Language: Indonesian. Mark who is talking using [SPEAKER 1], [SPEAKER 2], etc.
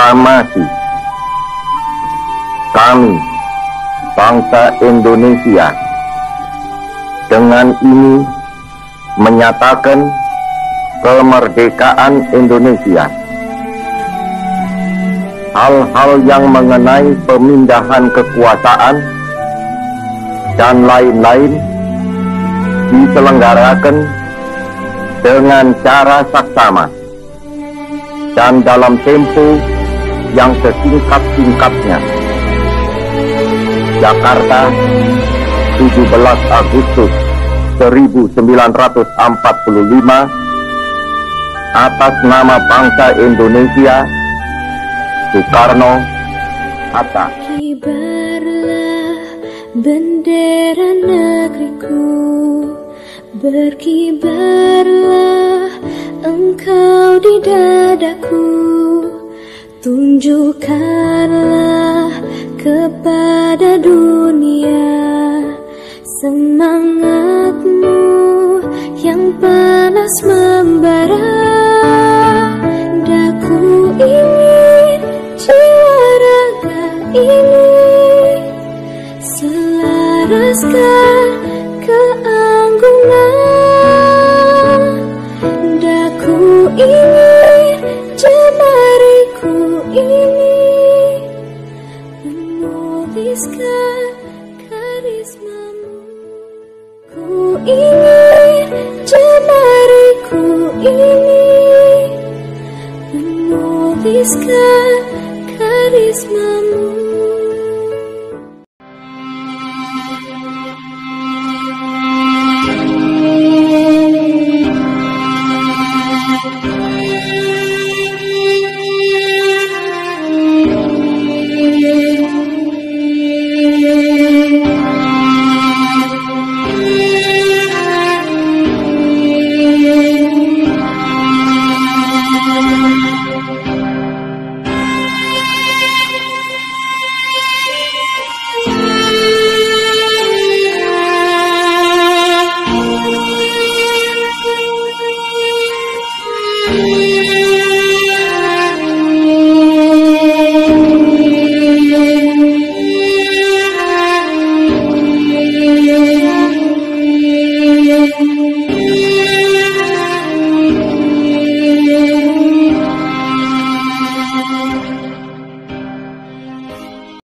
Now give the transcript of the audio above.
[SPEAKER 1] proklamasi. Kami, bangsa Indonesia, dengan ini menyatakan kemerdekaan Indonesia. Hal-hal yang mengenai pemindahan kekuasaan dan lain-lain diselenggarakan dengan cara saksama dan dalam tempo yang sesingkat-singkatnya. Jakarta, 17 Agustus 1945, atas nama bangsa Indonesia, Soekarno, Hatta.
[SPEAKER 2] Berkibarlah bendera negeriku, berkibarlah engkau di dadaku, tunjukkanlah kepada dunia semangatmu yang panas membara. Daku ingin jiwa raga ini selaraskan keanggunan. Daku ingin jemariku ini menuliskan karismamu. Ku ingin jemariku ini menuliskan karismamu.